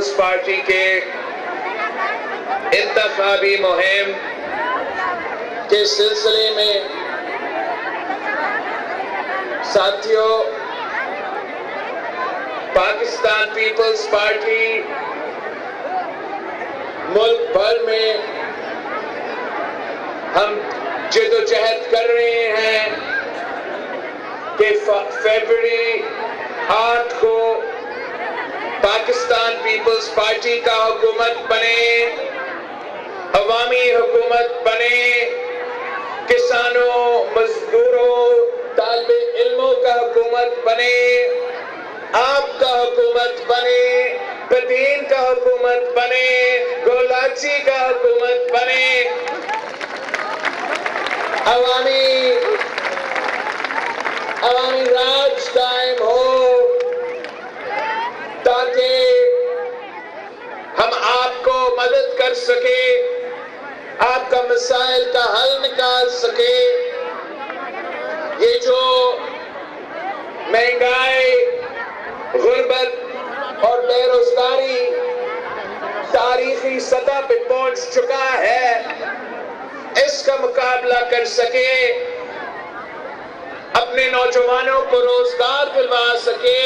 Peoples party کے انتخابی مہم کے سلسلے میں ساتھیوں، پاکستان پیپلز پارٹی ملک بھر میں ہم جدوجہد کر رہے ہیں کہ فیبروری 8 کو پاکستان پیپلز پارٹی کا حکومت بنے، عوامی حکومت بنے، کسانوں، مزدوروں، طالب علموں کا حکومت بنے، آپ کا حکومت بنے، بدین کا حکومت بنے، گولاچی کا حکومت بنے، عوامی راج قائم ہو، تاکہ ہم آپ کو مدد کر سکے، آپ کا مسائل کا حل نکال سکے۔ یہ جو مہنگائی، غربت اور بے روزگاری تاریخی سطح پہ پہنچ چکا ہے، اس کا مقابلہ کر سکے، اپنے نوجوانوں کو روزگار دلوا سکے،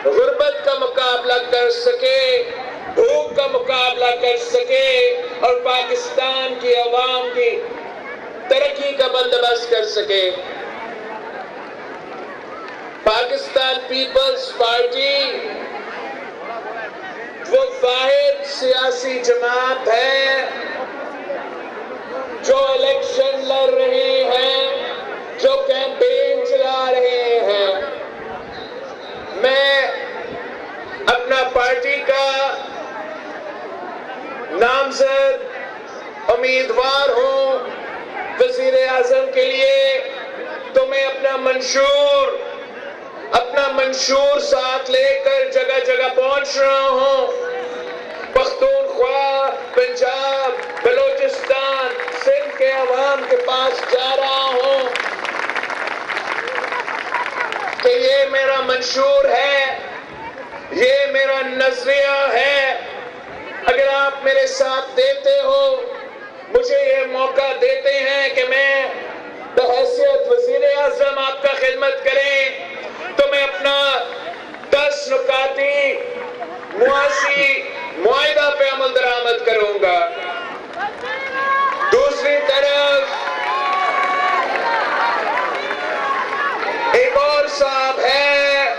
غربت کا مقابلہ کر سکے، بھوک کا مقابلہ کر سکے اور پاکستان کی عوام کی ترقی کا بندوبست کر سکے۔ پاکستان پیپلز پارٹی وہ واحد سیاسی جماعت ہے جو الیکشن لڑ رہے ہیں، جو کیمپین چلا رہے ہیں۔ میں اپنا پارٹی کا نامزد امیدوار ہوں وزیر اعظم کے لیے، تو میں اپنا منشور ساتھ لے کر جگہ جگہ پہنچ رہا ہوں، پختونخوا، پنجاب، بلوچستان، سندھ کے عوام کے پاس جا رہا ہوں کہ یہ میرا منشور ہے، یہ میرا نظریہ ہے۔ اگر آپ میرے ساتھ دیتے ہو، مجھے یہ موقع دیتے ہیں کہ میں بحیثیت وزیر اعظم آپ کا خدمت کریں، تو میں اپنا 10 نکاتی معاہدہ پہ عمل درآمد کروں گا۔ دوسری طرف ایک اور صاحب ہے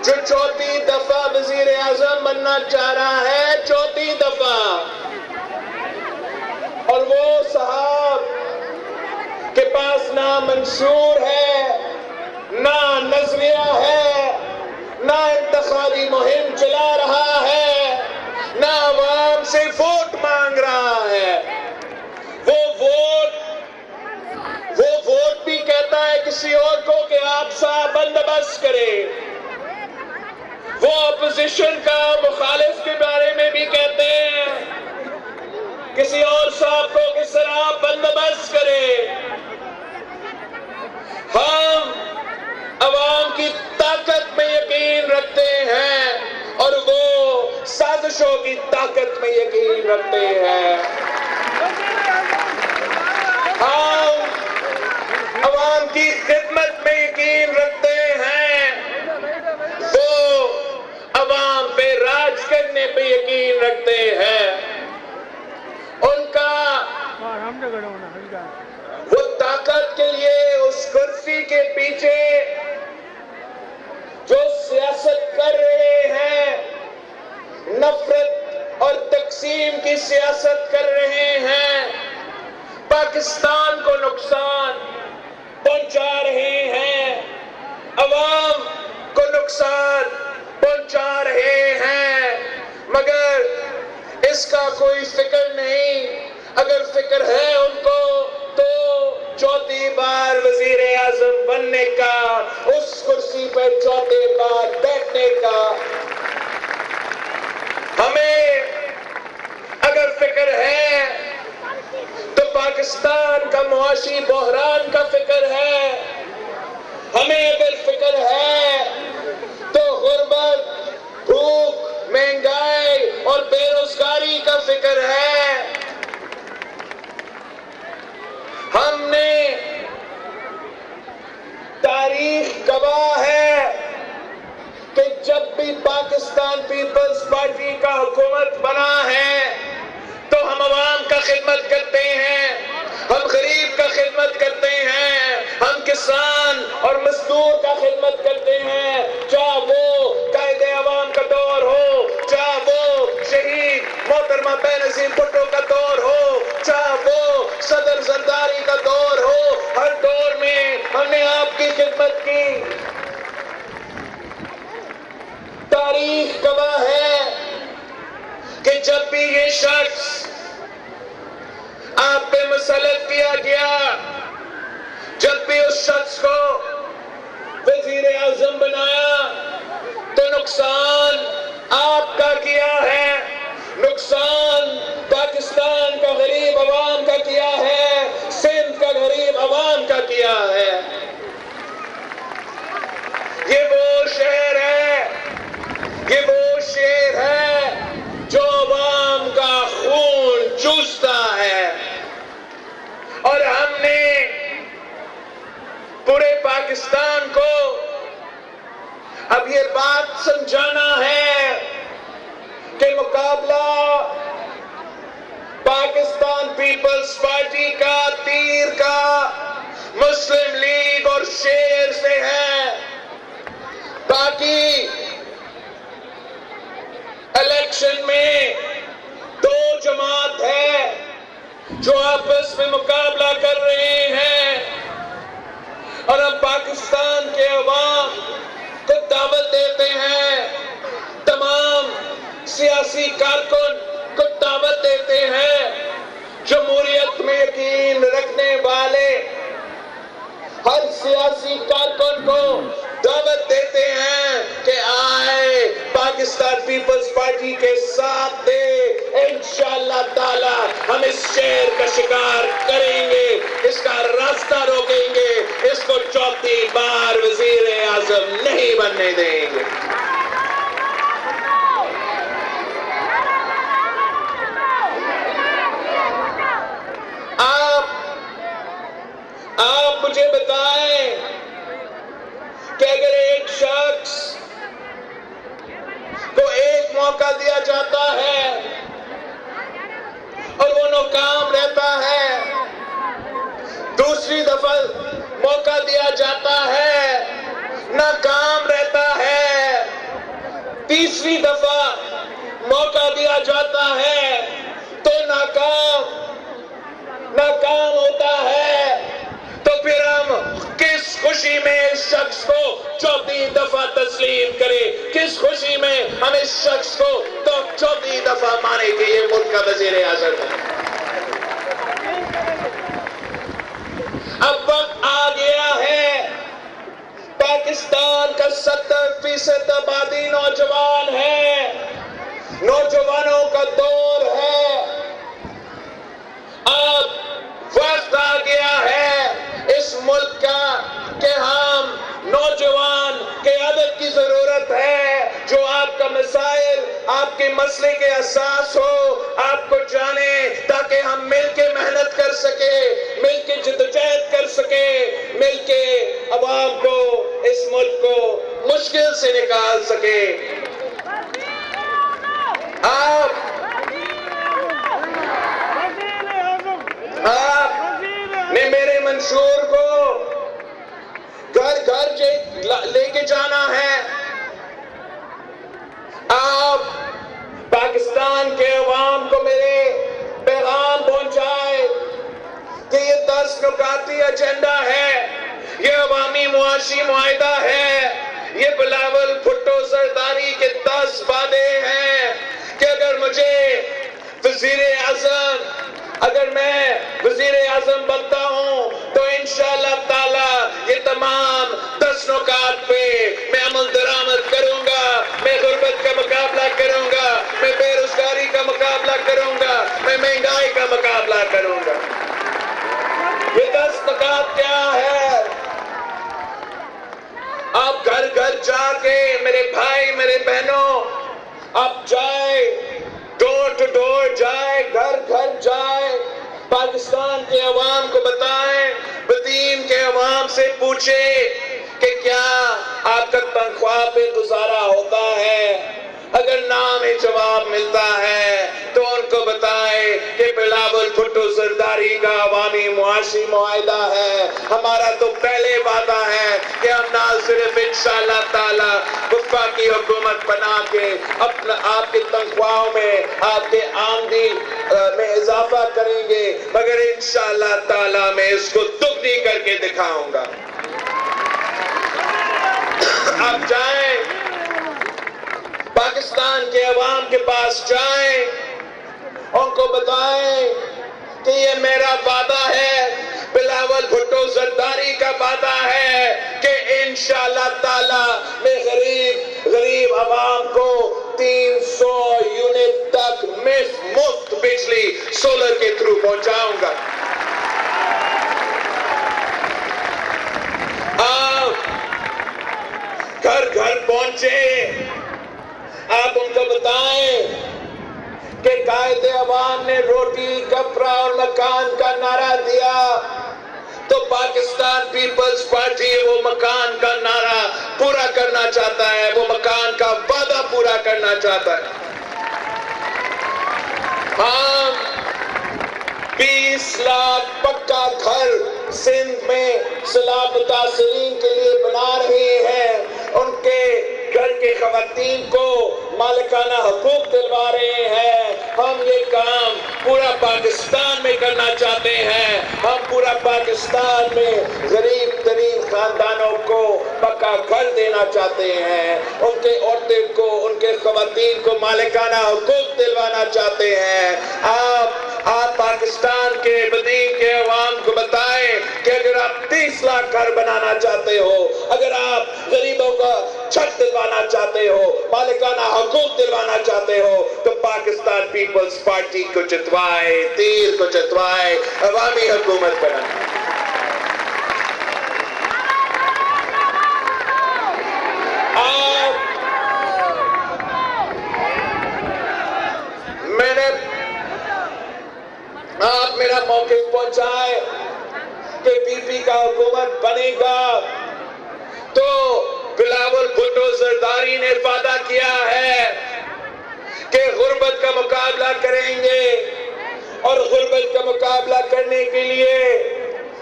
جو 4تھی دفعہ وزیر اعظم بننا چاہ رہا ہے، 4تھی دفعہ، اور وہ صاحب کے پاس نہ منشور ہے، نہ نظریہ ہے، نہ انتخابی مہم چلا رہا ہے، نہ عوام سے ووٹ مانگ رہا ہے۔ وہ ووٹ بھی کہتا ہے کسی اور کو کہ آپ صاحب بندوبست کریں۔ وہ اپوزیشن کا مخالف کے بارے میں بھی کہتے ہیں کسی اور صاحب کو کہ سر آپ بندوبست کریں۔ ہم عوام کی طاقت میں یقین رکھتے ہیں اور وہ سازشوں کی طاقت میں یقین رکھتے ہیں۔ ہم عوام کی خدمت میں یقین رکھتے ہیں، وہ عوام پہ راج کرنے پہ یقین رکھتے ہیں۔ ان کا وہ طاقت کے لیے اس کرسی کے پیچھے جو سیاست کر رہے ہیں، نفرت اور تقسیم کی سیاست کر رہے ہیں، پاکستان کو نقصان پہنچا رہے ہیں، عوام کو نقصان پہنچا رہے ہیں، مگر اس کا کوئی فکر نہیں۔ اگر فکر ہے ان کو تو 4تھی بار وزیر اعظم بننے کا، اس کرسی پر 4تھی بار بیٹھنے کا۔ ہمیں اگر فکر ہے تو پاکستان کا معاشی بحران کا فکر ہے، ہمیں اگر فکر ہے تو غربت، منتظر ہے. ہم نے تاریخ گواہ ہے کہ جب بھی پاکستان پیپلز پارٹی کا حکومت بنا ہے تو ہم عوام کا خدمت کرتے ہیں, ہم غریب کا خدمت کرتے ہیں, ہم کسان اور مزدور کا خدمت کرتے ہیں, چاہے وہ قائد عوام کا دور ہو, چاہے وہ شہید محترمہ بے نظیر بھٹو کا دور ہو, چاہے وہ صدر زرداری کا دور ہو, ہر دور میں ہم نے آپ کی خدمت کی. تاریخ گواہ ہے کہ جب بھی یہ شخص آپ پہ مسلط کیا گیا, جب بھی اس شخص کو وزیر اعظم بنایا تو نقصان آپ کا کیا ہے, نقصان پاکستان کا غریب عوام کا کیا ہے, سندھ کا غریب عوام کا کیا ہے. یہ وہ شہر ہے, یہ وہ شیر ہے جو عوام کا خون چوستا ہے, اور ہم نے پورے پاکستان کو اب یہ بات سمجھانا ہے کہ مقابلہ پاکستان پیپلز پارٹی کا تیر کا مسلم لیگ اور شیر سے ہے. باقی الیکشن میں دو جماعت ہے جو آپس میں مقابلہ کر رہے ہیں, اور ہم پاکستان کے عوام کو دعوت دیتے ہیں, تمام سیاسی کارکن کو دعوت دیتے ہیں, جمہوریت میں یقین رکھنے والے ہر سیاسی کارکن کو دعوت دیتے ہیں کہ آئے پاکستان پیپلز پارٹی کے ساتھ دے, انشاءاللہ تعالی ہم اس شہر کا شکار کریں گے, اس کا راستہ روکیں گے, اس کو چوتھی بار وزیر اعظم نہیں بننے دیں گے. آپ مجھے بتائیں کہ اگر ایک شخص کو ایک موقع دیا جاتا ہے اور وہ ناکام رہتا ہے, دوسری دفعہ موقع دیا جاتا ہے ناکام رہتا ہے, تیسری دفعہ موقع دیا جاتا ہے تو ناکام ہوتا ہے, تو پھر ہم کس خوشی میں اس شخص کو چوتھی دفعہ تسلیم کریں, کس خوشی میں ہم اس شخص کو تو چوتھی دفعہ مانے کہ یہ ملک کا وزیر اعظم ہے. اب وقت آ گیا ہے, پاکستان کا 70% آبادی نوجوان ہے, نوجوانوں کا دور ہے, اب وقت آ گیا ہے اس ملک کا کہ ہم نوجوان قیادت کی ضرورت ہے جو آپ کا مسائل, آپ کے مسئلے کے اساس ہو, آپ کو جانے, تاکہ ہم مل کے محنت کر سکے, مل کے جدوجہد کر سکے, مل کے عوام کو, اس ملک کو مشکل سے نکال سکے. آپ نے میرے منشور کو گھر گھر لے کے جانا ہے. آپ پاکستان کے عوام کو میرے پیغام پہنچائے کہ یہ 10 نکاتی ایجنڈا ہے, یہ عوامی معاشی معاہدہ ہے, یہ بلاول بھٹو زرداری کے 10 وعدے ہیں کہ اگر میں وزیر اعظم بنتا ہوں تو انشاءاللہ تعالی یہ تمام 10 نکات پہ میں عمل درآمد کروں گا, میں غربت کا مقابلہ کروں گا, میں بے روزگاری کا مقابلہ کروں گا, میں مہنگائی کا مقابلہ کروں گا. یہ 10 نکات کیا ہے؟ آپ گھر گھر جا کے میرے بھائی میرے بہنوں آپ جائے, ڈور ٹو ٹو ڈور جائے، گھر گھر جائے، پاکستان کے عوام کو بتائیں، بدین کے عوام سے پوچھے کہ کیا آپ کا تنخواہ پہ گزارا ہوتا ہے؟ اگر نام ہی جواب ملتا ہے تو ان کو بتائیں کہ بلاول بھٹو زرداری کا عوامی معاشی معاہدہ ہے۔ ہمارا تو پہلے وعدہ ہے کہ ہم نہ صرف انشاءاللہ تعالی وفاقی حکومت بنا کے اپنا آپ کی تنخواہوں میں، آپ کے آمدنی میں اضافہ کریں گے، مگر انشاءاللہ تعالی میں اس کو دگنی کر کے دکھاؤں گا۔ آپ جائیں، پاکستان کے عوام کے پاس جائیں، ان کو بتائیں کہ یہ میرا وعدہ ہے، بلاول بھٹو زرداری کا وعدہ ہے کہ انشاءاللہ تعالی میں غریب عوام کو 300 یونٹ تک مفت بجلی سولر کے تھرو پہنچاؤں گا۔ آپ گھر گھر پہنچے، آپ ان کو بتائیں کہ قائد عوام نے روٹی، کپڑا اور مکان کا نعرہ دیا تو پاکستان پیپلز پارٹی وہ مکان کا نعرہ پورا کرنا چاہتا ہے، وہ مکان کا وعدہ پورا کرنا چاہتا ہے۔ ہم 20 لاکھ پکا گھر سندھ میں سیلاب متاثرین کے لیے بنا رہے ہیں، ان کے گھر کے خواتین کو مالکانہ حقوق دلوا رہے ہیں۔ ہم یہ کام پورا پاکستان میں کرنا چاہتے ہیں، ہم پورا پاکستان میں غریب ترین خاندانوں کو پکا گھر دینا چاہتے ہیں، ان کے عورتوں کو، ان کے خواتین کو مالکانہ حقوق دلوانا چاہتے ہیں۔ آپ پاکستان کے بدین کے عوام کو بتائیں کہ اگر آپ 30 لاکھ گھر بنانا چاہتے ہو، اگر آپ غریبوں کا چھت دلوانا چاہتے ہو، مالکانہ حقوق دلوانا چاہتے ہو، تو پاکستان پیپلز پارٹی کو جتوائے، تیر کو جتوائے، عوامی حکومت بنائے۔ آپ میرا موقف پہنچائے کہ پی پی کا حکومت بنے گا تو بلاول بھٹو زرداری نے وعدہ کیا ہے کہ غربت کا مقابلہ کریں گے، اور غربت کا مقابلہ کرنے کے لیے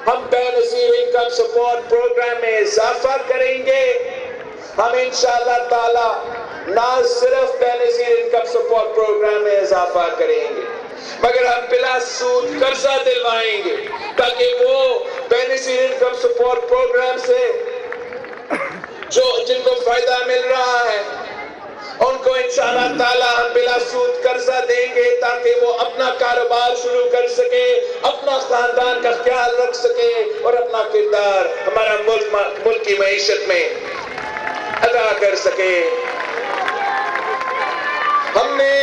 ہم بے نظیر انکم سپورٹ پروگرام میں اضافہ کریں گے۔ ہم انشاءاللہ تعالی نہ صرف بے نظیر انکم سپورٹ پروگرام میں اضافہ کریں گے، مگر ہم بلا سود قرضہ دلوائیں گے تاکہ وہ بے نظیر انکم سپورٹ پروگرام سے جن کو فائدہ مل رہا ہے ان کو انشاءاللہ تعالی ہم بلا سود قرضہ دیں گے تاکہ وہ اپنا کاروبار شروع کر سکے، اپنا خاندان کا خیال رکھ سکے اور اپنا کردار ہمارا ملک کی معیشت میں ادا کر سکے۔ ہم نے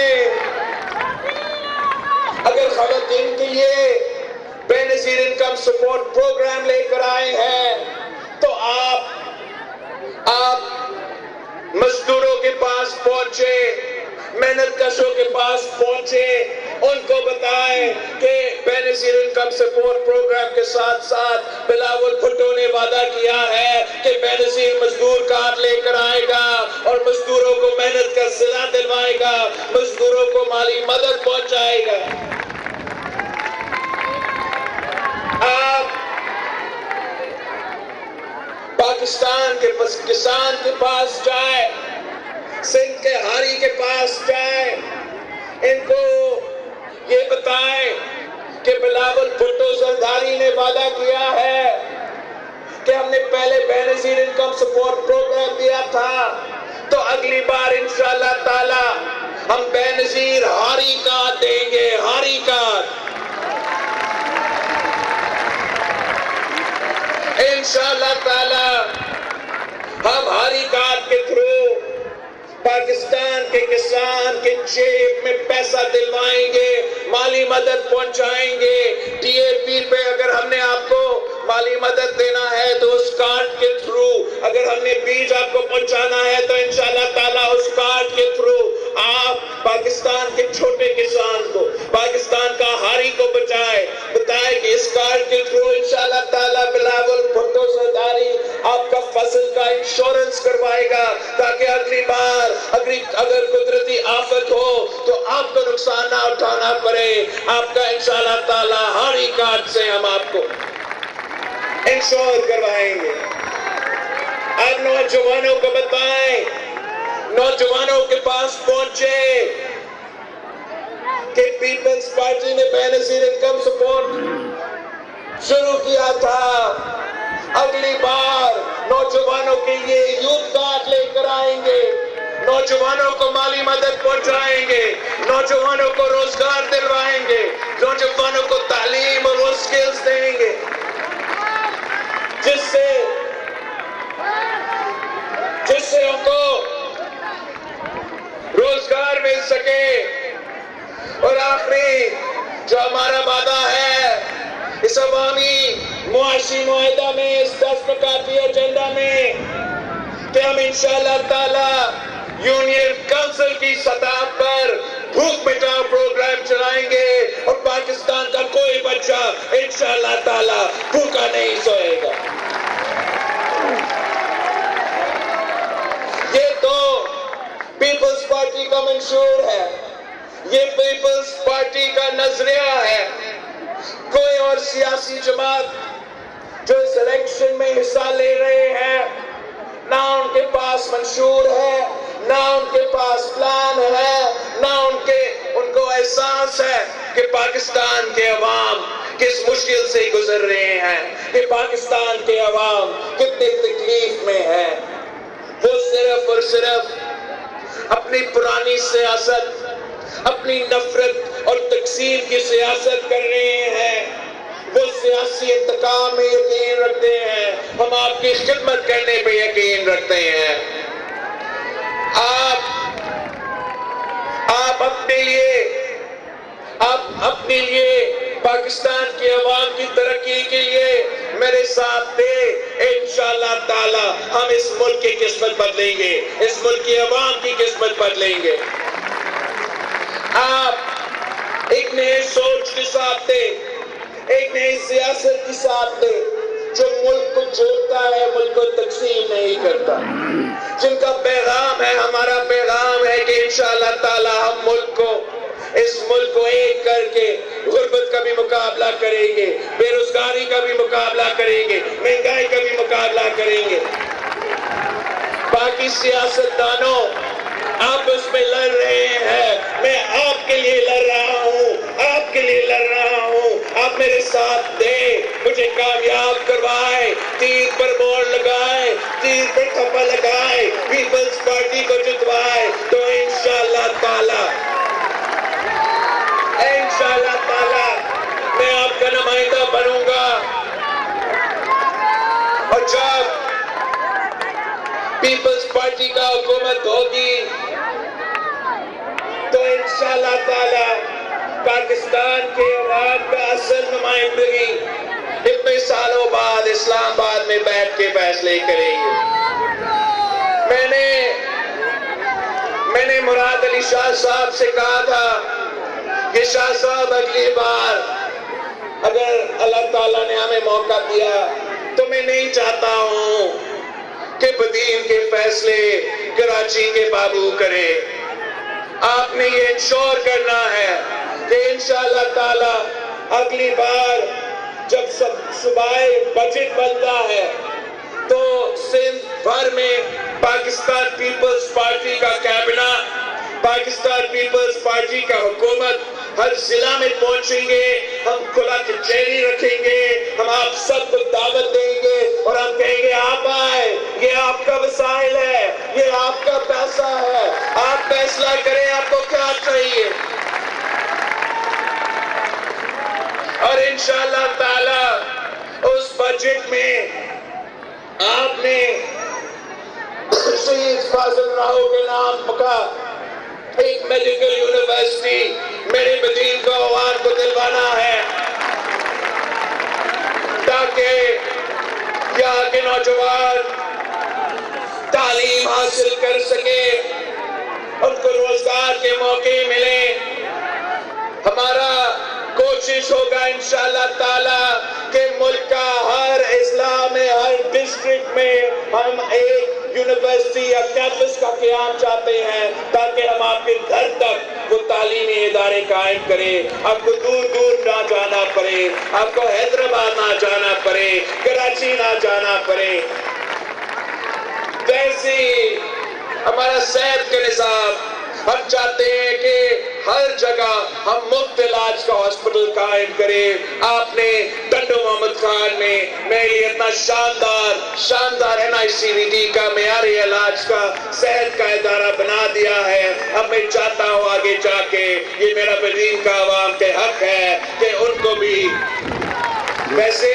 اگر خواتین کے لیے بے نظیر انکم سپورٹ پروگرام لے کر آئے ہیں تو آپ مزدوروں کے پاس پہنچے، محنت کشوں کے پاس پہنچے، ان کو بتائیں کہ بے نظیر انکم سپورٹ پروگرام کے ساتھ ساتھ بلاول بھٹو نے وعدہ کیا ہے کہ بے نظیر مزدور کارڈ لے کر آئے گا اور مزدوروں کو محنت کا صلہ دلوائے گا، مزدوروں کو مالی مدد پہنچائے گا۔ آپ پاکستان کے کسان کے پاس جائے، سندھ کے ہاری کے پاس جائے، ان کو یہ بتائیں کہ بلاول بھٹو زرداری نے وعدہ کیا ہے کہ ہم نے پہلے بے نظیر انکم سپورٹ پروگرام دیا تھا تو اگلی بار انشاءاللہ تعالی ہم بے نظیر ہاری کارڈ دیں گے، ہاری کارڈ۔ انشاءاللہ تعالی ہم ہاری کارڈ کے تھرو پاکستان کے کسان کے جیب میں پیسہ دلوائیں گے، مالی مدد پہنچائیں گے۔ ٹی اے پی پہ اگر ہم نے آپ کو مالی مدد دینا ہے تو اس کارڈ کے تھرو، اگر ہم نے بیج آپ کو پہنچانا ہے تو انشاءاللہ تعالی اس کارڈ کے تھرو آپ پاکستان پاکستان کے چھوٹے کسان کو، پاکستان کا ہاری کو بتائے کہ اس کارڈ کے تھرو انشاءاللہ تعالیٰ بلاول بھٹو زرداری آپ کا فصل کا انشورنس کروائے گا، تاکہ اگلی بار اگر قدرتی آفت ہو تو آپ کو نقصان نہ اٹھانا پڑے۔ آپ کا انشاءاللہ تعالیٰ ہاری کارڈ سے ہم آپ کو انشور کروائیں گے۔ آپ نوجوانوں کو بتائیں، نوجوانوں کے پاس پہنچے کہ پیپلز پارٹی نے بے نظیر انکم سپورٹ شروع کیا تھا، اگلی بار نوجوانوں کے لیے یوتھ کارڈ لے کر آئیں گے، نوجوانوں کو مالی مدد پہنچائیں گے، نوجوانوں کو روزگار دلوائیں گے، نوجوانوں کو تعلیم اور وہ سکلز دیں گے جس سے ان کو روزگار مل سکے۔ اور آخری جو ہمارا وعدہ ہے اس عوامی معاشی معاہدہ میں، اس 10 نکاتی ایجنڈا میں، کہ ہم انشاءاللہ تعالی یونین کونسل کی سطح پر بھوک مٹاؤ پروگرام چلائیں گے اور پاکستان کا کوئی بچہ انشاءاللہ تعالی بھوکا نہیں سوئے گا۔ یہ تو پیپلز پارٹی کا منشور ہے، یہ پیپلز پارٹی کا نظریہ ہے۔ کوئی اور سیاسی جماعت جو اس الیکشن میں حصہ لے رہے ہیں، نہ ان کے پاس منشور ہے، نہ ان کے پاس پلان ہے، نہ ان کو احساس ہے کہ پاکستان کے عوام کس مشکل سے گزر رہے ہیں، کہ پاکستان کے عوام کتنی تکلیف میں ہے۔ وہ صرف اور صرف اپنی پرانی سیاست، اپنی نفرت اور تقسیم کی سیاست کر رہے ہیں، وہ سیاسی انتقام میں یقین رکھتے ہیں، ہم آپ کی خدمت کرنے پہ یقین رکھتے ہیں۔ آپ اپنے لیے پاکستان کی عوام کی ترقی کے لیے میرے ساتھ دے، انشاءاللہ تعالی ہم اس ملک کی قسمت بدلیں گے، اس ملک کی عوام کی قسمت بدلیں گے۔ آپ ایک نئے سوچ کے ساتھ دے، ایک نئی سیاست کے ساتھ دے، جو ملک کو جوڑتا ہے، ملک کو تقسیم نہیں کرتا، جن کا پیغام ہے، ہمارا پیغام ہے کہ انشاءاللہ تعالی ہم اس ملک کو ایک کر کے غربت کا بھی مقابلہ کریں گے، بے روزگاری کا بھی مقابلہ کریں گے، مہنگائی کا بھی مقابلہ کریں گے۔ باقی سیاستدانوں آپس میں لڑ رہے ہیں، میں آپ کے لیے لڑ رہا ہوں، آپ کے لیے لڑ رہا ہوں، آپ میرے ساتھ دیں، مجھے کامیاب کروائے، تیر پر موڑ لگائے، تیر پر تھپا لگائے، پیپلز پارٹی کو جتوائے، تو انشاءاللہ تعالی میں آپ کا نمائندہ بنوں گا۔ اور جب پیپلز پارٹی کا حکومت ہوگی تو انشاءاللہ تعالی پاکستان کے عوام کا اصل نمائندگی اتنے سالوں بعد اسلام آباد میں بیٹھ کے فیصلے کریں گے۔ میں نے مراد علی شاہ صاحب سے کہا تھا کہ شاہ صاحب اگلی بار اگر اللہ تعالیٰ نے ہمیں موقع دیا تو میں نہیں چاہتا ہوں کہ بدین کے فیصلے کراچی کے بابو کرے۔ آپ نے یہ انشور کرنا ہے کہ انشاءاللہ تعالی اگلی بار جب صوبائی بجٹ بنتا ہے تو سندھ بھر میں پاکستان پیپلز پارٹی کا کابینہ، پاکستان پیپلز پارٹی کا حکومت ہر ضلع میں پہنچیں گے، ہم کھلا کچہری رکھیں گے، ہم آپ سب کو دعوت دیں گے اور ہم کہیں گے آپ آئے، یہ آپ کا وسائل ہے، یہ آپ کا پیسہ ہے، آپ فیصلہ کریں آپ کو کیا چاہیے۔ اور انشاءاللہ تعالی اس بجٹ میں آپ نے شہید فاضل راہو کے نام کا ایک میڈیکل یونیورسٹی میرے بدین کو عوام کو دلوانا ہے، تاکہ یہاں کے نوجوان تعلیم حاصل کر سکے، ان کو روزگار کے موقع ملے، کوشش ہوگا انشاءاللہ تعالی کہ ملک کا ہر اضلاع میں، ہر ڈسٹرکٹ میں ہم ایک یونیورسٹی یا کیمپس کا قیام چاہتے ہیں، تاکہ ہم آپ کے گھر تک وہ تعلیمی ادارے قائم کریں، آپ کو دور دور نہ جانا پڑے، آپ کو حیدرآباد نہ جانا پڑے، کراچی نہ جانا پڑے۔ ویسے ہی ہمارا صحت کے نظام، ہم چاہتے ہیں کہ ہر جگہ ہم مفت علاج کا ہاسپٹل قائم کریں۔ آپ نے ٹنڈو محمد خان میں میرے لیے اتنا شاندار NICVT کا معیاری علاج کا صحت کا ادارہ بنا دیا ہے۔ اب میں چاہتا ہوں آگے جا کے یہ میرا بدین کا عوام کے حق ہے کہ ان کو بھی۔ ویسے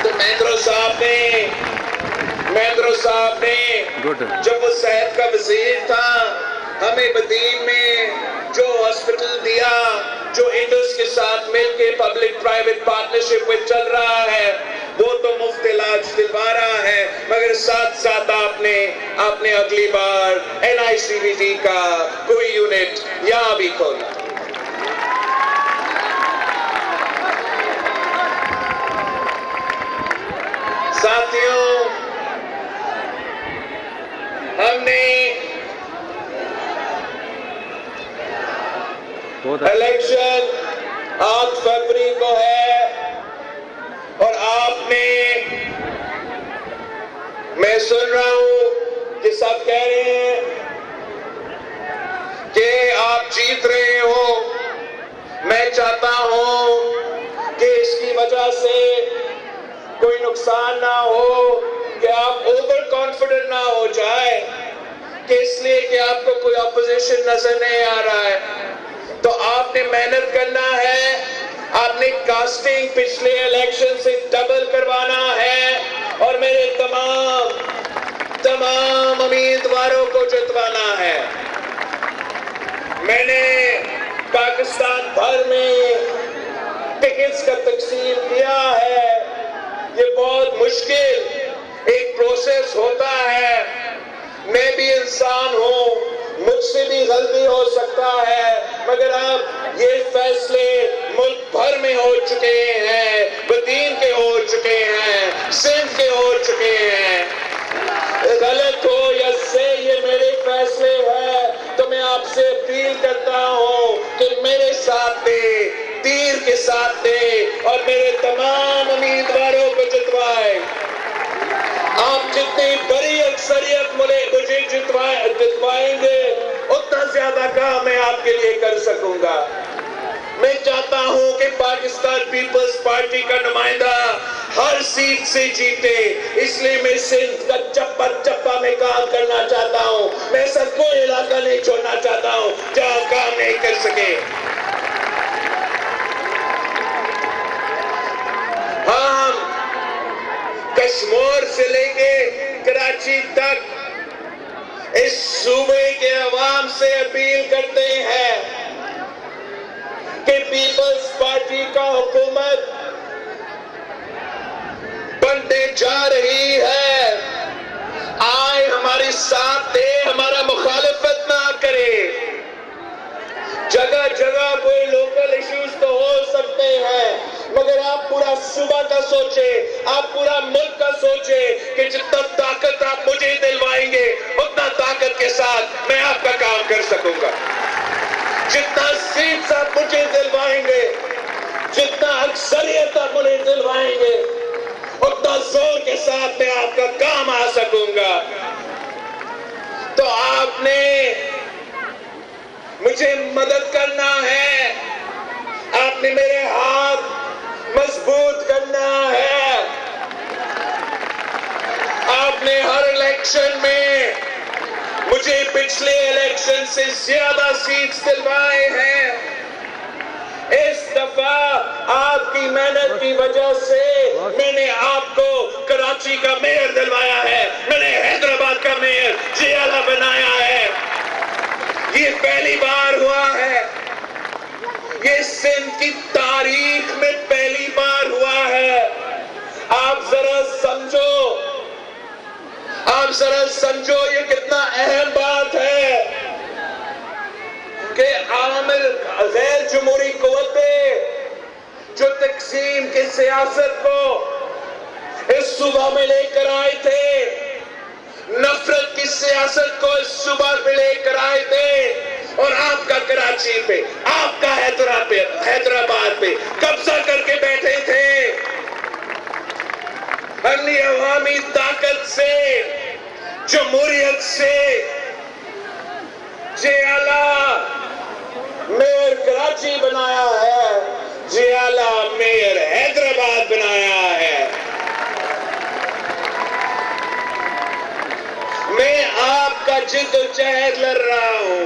تو مہندرو صاحب نے جب وہ صحت کا وزیر تھا ہمیں بدین میں جو ہاسپٹل دیا، جو انڈس کے ساتھ مل کے پبلک پرائیویٹ پارٹنرشپ میں چل رہا ہے، وہ تو مفت علاج دلوا رہا ہے، مگر ساتھ ساتھ آپ نے اگلی بار NICVT کا کوئی یونٹ یہاں بھی کھولا۔ ساتھیوں، ہم نے الیکشن 8 فروری کو ہے اور آپ نے، میں سن رہا ہوں کہ سب کہہ رہے ہیں کہ آپ جیت رہے ہو۔ میں چاہتا ہوں کہ اس کی وجہ سے کوئی نقصان نہ ہو، کہ آپ اوور کانفیڈنٹ نہ ہو جائے کہ اس لیے کہ آپ کو کوئی اپوزیشن نظر نہیں آ رہا ہے۔ تو آپ نے محنت کرنا ہے، آپ نے کاسٹنگ پچھلے الیکشن سے ڈبل کروانا ہے اور میرے تمام امیدواروں کو جتوانا ہے۔ میں نے پاکستان بھر میں ٹکٹس کا تقسیم کیا ہے۔ یہ بہت مشکل ایک پروسیس ہوتا ہے، میں بھی انسان ہوں، مجھ سے بھی غلطی ہو سکتا ہے، مگر اب یہ فیصلے ملک بھر میں ہو چکے ہیں، بدین کے ہو چکے ہیں، سندھ کے ہو چکے ہیں۔ غلط ہو یا صحیح، یہ میرے فیصلے ہیں، تو میں آپ سے اپیل کرتا ہوں کہ میرے ساتھ دیں، تیر کے ساتھ دیں اور میرے تمام امیدواروں کو جتوائیں۔ آپ جتنی بڑی اکثریت مجھے جتوائیں گے اتنا زیادہ کام میں آپ کے لیے کر سکوں گا۔ میں چاہتا ہوں کہ پاکستان پیپلز پارٹی کا نمائندہ ہر سیٹ سے جیتے، اس لیے میں سندھ کا چپا میں کام کرنا چاہتا ہوں۔ میں ایسا کوئی علاقہ نہیں چھوڑنا چاہتا ہوں جہاں کام نہیں کر سکے۔ ہم کشمیر سے لے کے کراچی تک اس صوبے کے عوام سے اپیل کرتے ہیں کہ پیپلز پارٹی کا حکومت بننے جا رہی ہے، آئے ہمارے ساتھ دے، ہمارا مخالفت نہ کرے۔ جگہ جگہ کوئی لوکل ایشوز تو ہو سکتے ہیں، مگر آپ پورا صوبہ کا سوچیں، آپ پورا ملک کا سوچیں کہ جتنا طاقت آپ مجھے دلوائیں گے اتنا طاقت کے ساتھ میں آپ کا کام کر سکوں گا۔ جتنا سیٹس آپ مجھے دلوائیں گے، جتنا اکثریت آپ مجھے دلوائیں گے، اتنا زور کے ساتھ میں آپ کا کام آ سکوں گا۔ تو آپ نے مجھے مدد کرنا ہے، آپ نے میرے ہاتھ مضبوط کرنا ہے۔ آپ نے ہر الیکشن میں مجھے پچھلے الیکشن سے زیادہ سیٹس دلوائے ہیں۔ اس دفعہ آپ کی محنت کی وجہ سے میں نے آپ کو کراچی کا میئر دلوایا ہے، میں نے حیدرآباد کا میئر جیالہ بنایا ہے۔ یہ پہلی بار ہوا ہے، یہ سندھ کی تاریخ میں پہلی بار ہوا ہے۔ آپ ذرا سمجھو یہ کتنا اہم بات ہے کہ عامل غیر جمہوری قوتیں جو تقسیم کی سیاست کو اس صوبہ میں لے کر آئے تھے، نفرت کی سیاست کو اس صوبہ میں لے کر آئے تھے، اور آپ کا کراچی پہ، آپ کا حیدرآباد پہ قبضہ کر کے بیٹھے تھے۔ اپنی عوامی طاقت سے، جمہوریت سے جیالہ میئر کراچی بنایا ہے، جیالہ میئر حیدرآباد بنایا ہے۔ میں آپ کا جد و جہد لڑ رہا ہوں،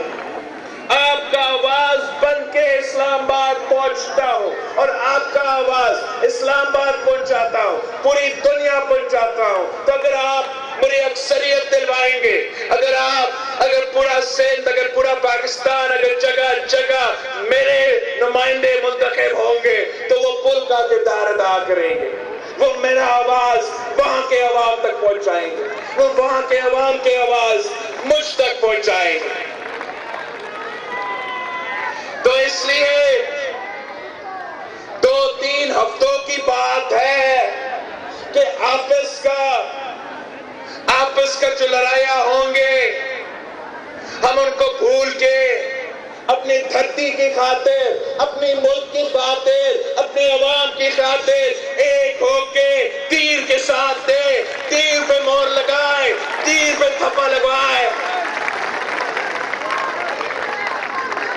آپ کا آواز بن کے اسلام آباد پہنچتا ہوں، اور آپ کا آواز اسلام آباد پہنچاتا ہوں، پوری دنیا پہنچاتا ہوں۔ تو اگر آپ مجھے اکثریت دلوائیں گے، اگر پورا سندھ، اگر پورا پاکستان، اگر جگہ جگہ میرے نمائندے منتخب ہوں گے تو وہ پل کا کردار ادا کریں گے، وہ میرا آواز وہاں کے عوام تک پہنچائیں گے، وہ وہاں کے عوام کی آواز مجھ تک پہنچائیں گے۔ تو اس لیے 2-3 ہفتوں کی بات ہے کہ آپس کا جو لڑائیاں ہوں گے، ہم ان کو بھول کے اپنی دھرتی کی خاطر، اپنی ملک کی خاطر، اپنے عوام کی خاطر ایک ہو کے تیر کے ساتھ دے، تیر پہ مور لگائے، تیر پہ تھپا لگوائے،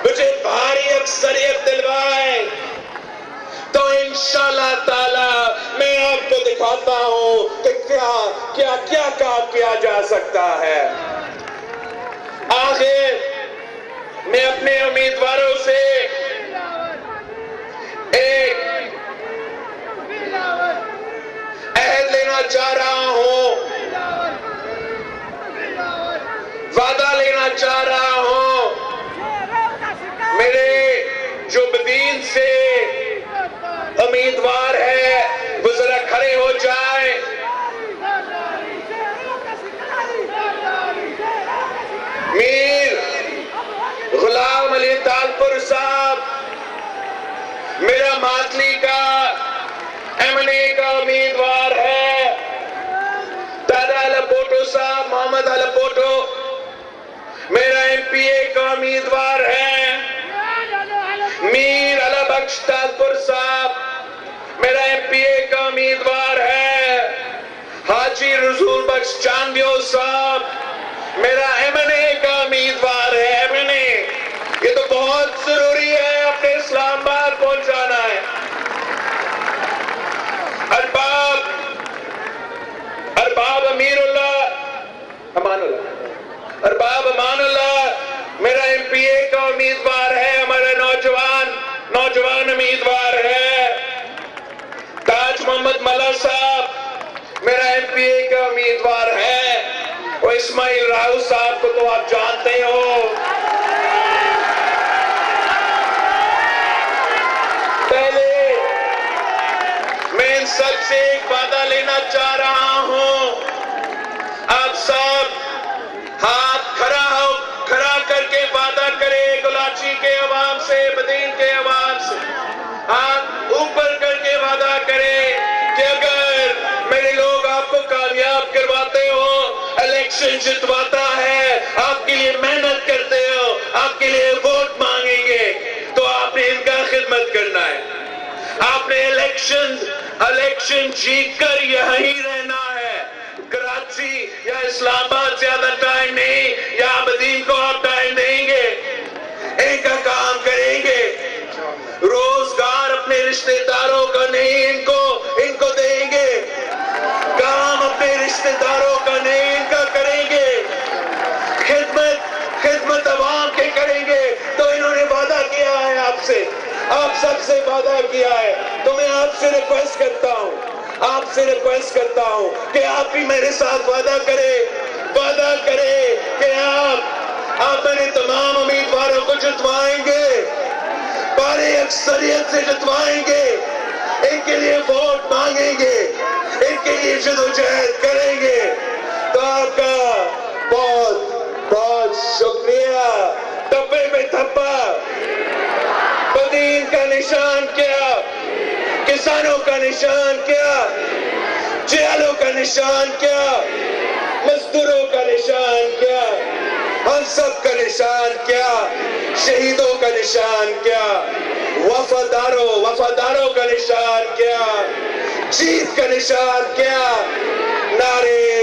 مجھے بھاری اکثریت دلوائے، تو انشاءاللہ تعالی میں آپ کو دکھاتا ہوں کہ کیا کام کیا جا سکتا ہے۔ آخر میں اپنے امیدواروں سے ایک عہد لینا چاہ رہا ہوں، وعدہ لینا چاہ رہا ہوں۔ میرے جو بدین سے امیدوار ہے وہ ذرا کھڑے ہو جائیں۔ میر غلام علی تالپور صاحب میرا ماتلی کا M&A کا امیدوار ہے۔ دادا لپوٹو صاحب، محمد لپوٹو میرا MPA کا امیدوار ہے۔ میر علی بخش تالپور صاحب میرا MPA کا امیدوار ہے۔ حاجی رسول بخش چاندیو صاحب میرا M&A کا امیدوار ہے۔ M&A یہ تو بہت ضروری ہے، اپنے اسلام آباد پہنچانا ہے۔ ارباب امان اللہ میرا MPA کا امیدوار ہے، ہمارا نوجوان امیدوار ہے۔ تاج محمد ملا صاحب میرا MPA کا امیدوار ہے، اور اسماعیل راؤ صاحب کو تو آپ جانتے ہو۔ پہلے میں ان سب سے ایک وعدہ لینا چاہ رہا ہوں، آپ سب ہاتھ کھڑا کر کے وعدہ کرے کراچی کے عوام سے، بدین کے عوام سے، ہاتھ اوپر کر کے وعدہ کرے کہ اگر میرے لوگ آپ کو کامیاب کرواتے ہو، الیکشن جتواتا ہے، آپ کے لیے محنت کرتے ہو، آپ کے لیے ووٹ مانگیں گے، تو آپ نے ان کا خدمت کرنا ہے۔ آپ نے الیکشن جیت کر یہیں رہنا ہے۔ کراچی یا اسلام آباد زیادہ ٹائم نہیں، یا بدین کو آپ ٹائم دیں گے، ان کا کام کریں گے۔ روزگار اپنے رشتہ داروں کا نہیں، ان کو دیں گے۔ کام اپنے رشتہ داروں کا نہیں، ان کا کریں گے۔ خدمت عوام کے کریں گے۔ تو انہوں نے وعدہ کیا ہے آپ سے، آپ سب سے وعدہ کیا ہے، تو میں آپ سے ریکویسٹ کرتا ہوں کہ آپ بھی میرے ساتھ وعدہ کرے کہ آپ میرے تمام امیدواروں کو جتوائیں گے، بڑی اکثریت سے جتوائیں گے، ان کے لیے ووٹ مانگیں گے، ان کے لیے جدوجہد کریں گے۔ تو آپ کا بہت بہت شکریہ۔ ٹپے پہ تھپا، بدین کا نشان کیا؟ کسانوں کا نشان کیا؟ جہلوں کا نشان کیا؟ مزدوروں کا نشان کیا؟ ہم سب کا نشان کیا؟ شہیدوں کا نشان کیا؟ وفاداروں کا نشان کیا؟ جیت کا نشان کیا؟ نعرے